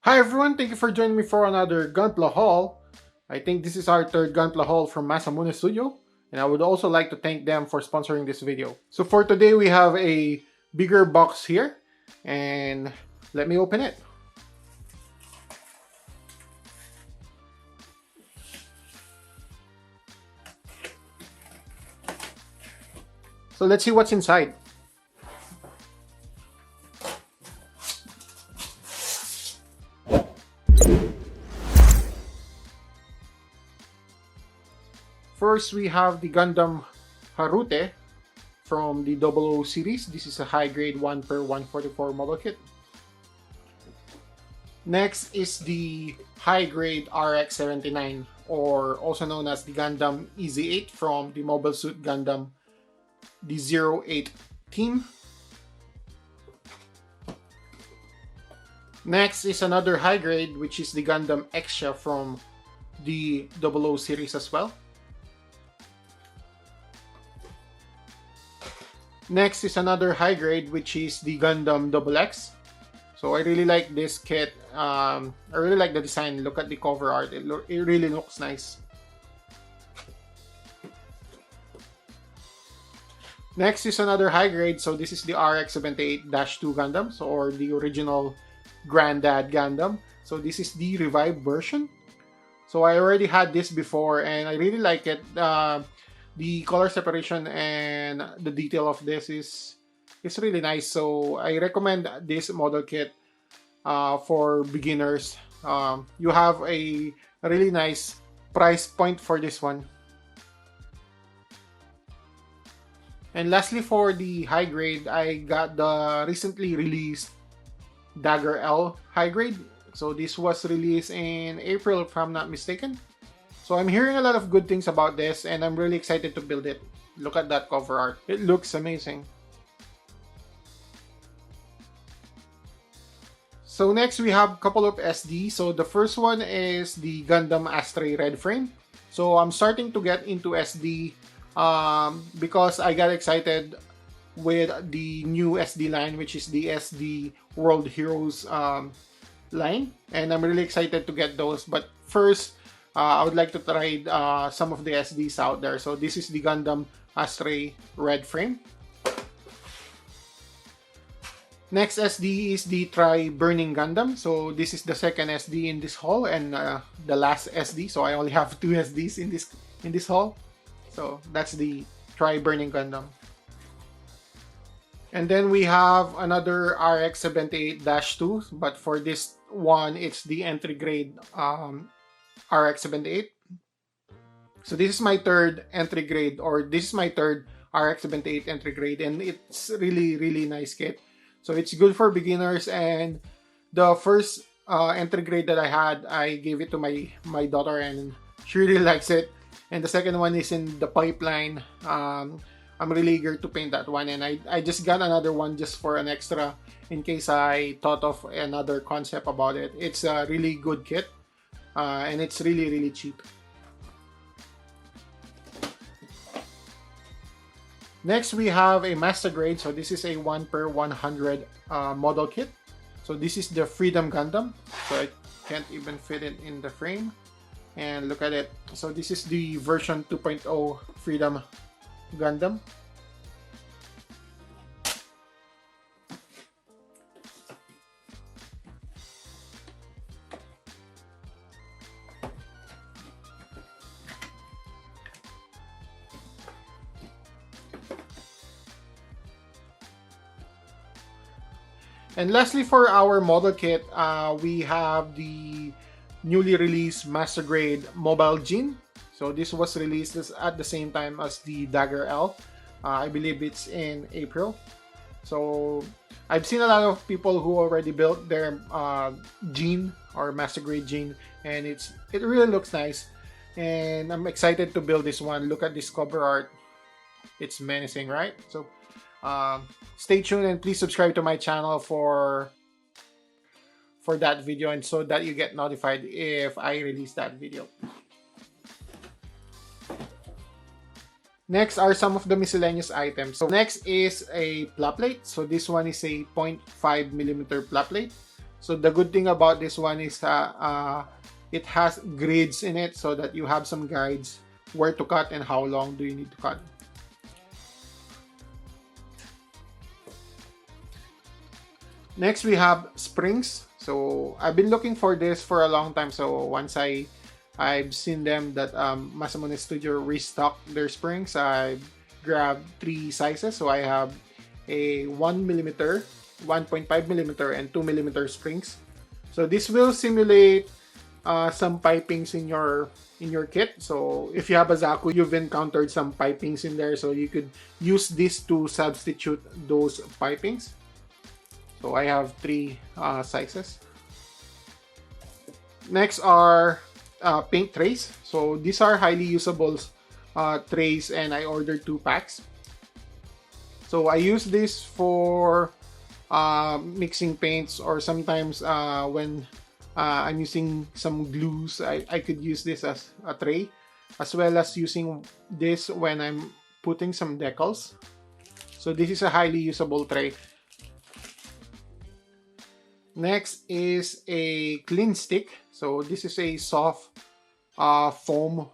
Hi everyone, thank you for joining me for another Gunpla Haul. I think this is our third Gunpla Haul from Masamune Studio, and I would also like to thank them for sponsoring this video. So for today we have a bigger box here, and let me open it. So let's see what's inside. First, we have the Gundam Harute from the 00 series. This is a high-grade 1/144 model kit. Next is the high-grade RX-79, or also known as the Gundam EZ-8 from the Mobile Suit Gundam, the 08 team. Next is another high-grade, which is the Gundam Exia from the 00 series as well. Next is another high grade, which is the Gundam XX. So I really like this kit. I really like the design. Look at the cover art. It really looks nice. Next is another high grade. So this is the RX-78-2 Gundam, or the original Granddad Gundam. So this is the revived version. So I already had this before, and I really like it. The color separation and the detail of this is really nice. So I recommend this model kit for beginners. You have a really nice price point for this one. And lastly, for the high grade, I got the recently released Dagger L high grade. So this was released in April, if I'm not mistaken. So I'm hearing a lot of good things about this, and I'm really excited to build it. Look at that cover art. It looks amazing. So next we have a couple of SD. So the first one is the Gundam Astray Red Frame. So I'm starting to get into SD because I got excited with the new SD line, which is the SD World Heroes line. And I'm really excited to get those. But first, I would like to try some of the SDs out there. So this is the Gundam Astray Red Frame. Next SD is the Tri Burning Gundam. So this is the second SD in this haul, and the last SD. So I only have 2 SDs in this haul. So that's the Tri Burning Gundam. And then we have another RX-78-2, but for this one, it's the entry grade RX-78. So this is my third entry grade, or this is my third RX-78 entry grade, and it's really nice kit. So it's good for beginners, and the first entry grade that I had, I gave it to my daughter, and she really likes it. And the second one is in the pipeline. I'm really eager to paint that one, and I just got another one just for an extra in case I thought of another concept about it. It's a really good kit. And it's really cheap. Next, we have a master grade. So this is a 1/100 model kit. So this is the Freedom Gundam. So I can't even fit it in the frame. And look at it. So this is the version 2.0 Freedom Gundam. And lastly, for our model kit, we have the newly released Master Grade Mobile Gene. So this was released at the same time as the Dagger L. I believe it's in April. So I've seen a lot of people who already built their Gene or Master Grade Gene, and it really looks nice. And I'm excited to build this one. Look at this cover art. It's menacing, right? So stay tuned, and please subscribe to my channel for that video, and so that you get notified if I release that video. Next are some of the miscellaneous items. So next is a plate. So this one is a 0.5mm plate. So the good thing about this one is it has grids in it so that you have some guides where to cut and how long do you need to cut. Next, we have springs. So I've been looking for this for a long time. So once I've seen them that Masamune Studio restocked their springs, I grabbed 3 sizes. So I have a 1mm, 1.5mm, and 2mm springs. So this will simulate some pipings in your kit. So if you have a Zaku, you've encountered some pipings in there. So you could use this to substitute those pipings. So I have 3 sizes. Next are paint trays. So these are highly usable trays, and I ordered 2 packs. So I use this for mixing paints, or sometimes when I'm using some glues, I could use this as a tray, as well as using this when I'm putting some decals. So this is a highly usable tray. Next is a clean stick. So this is a soft foam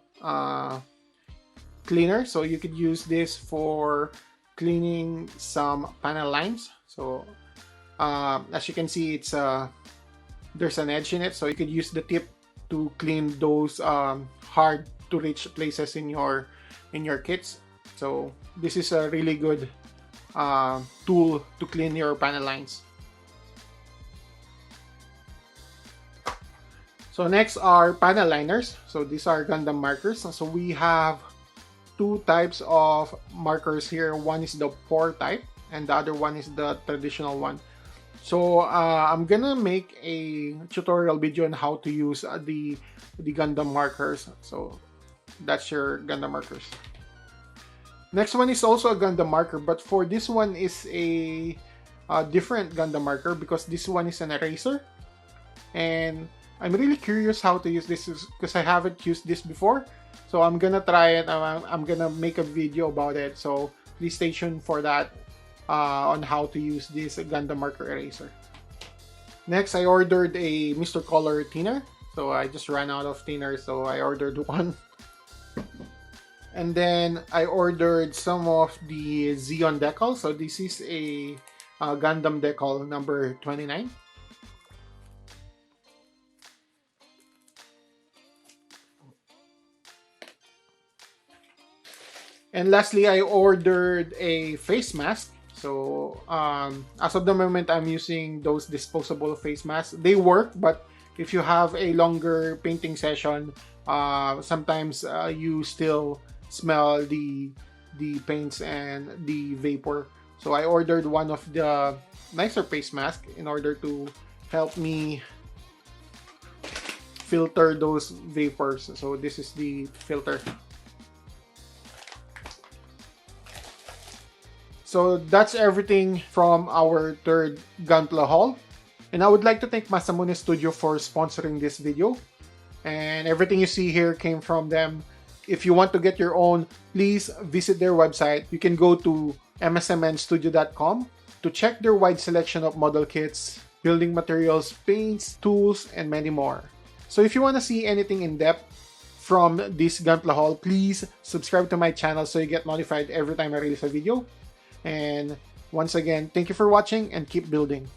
cleaner. So you could use this for cleaning some panel lines. So as you can see, it's there's an edge in it. So you could use the tip to clean those hard to reach places in your kits. So this is a really good tool to clean your panel lines. So next are panel liners. So these are Gundam markers. So we have 2 types of markers here. One is the pour type, and the other one is the traditional one. So I'm gonna make a tutorial video on how to use the Gundam markers. So that's your Gundam markers. Next one is also a Gundam marker, but for this one is a different Gundam marker, because this one is an eraser. And I'm really curious how to use this because I haven't used this before. So I'm gonna try it. I'm gonna make a video about it. So please stay tuned for that on how to use this Gundam marker eraser. Next, I ordered a Mr. Color thinner. So I just ran out of thinner, so I ordered one. And then I ordered some of the Zeon decal. So this is a Gundam decal number 29. And lastly, I ordered a face mask. So as of the moment, I'm using those disposable face masks. They work, but if you have a longer painting session, sometimes you still smell the paints and the vapor. So I ordered one of the nicer face masks in order to help me filter those vapors. So this is the filter. So that's everything from our third Gunpla haul. And I would like to thank Masamune Studio for sponsoring this video. And everything you see here came from them. If you want to get your own, please visit their website. You can go to msmnstudio.com to check their wide selection of model kits, building materials, paints, tools, and many more. So if you want to see anything in depth from this Gunpla haul, please subscribe to my channel so you get notified every time I release a video. And once again, thank you for watching and keep building.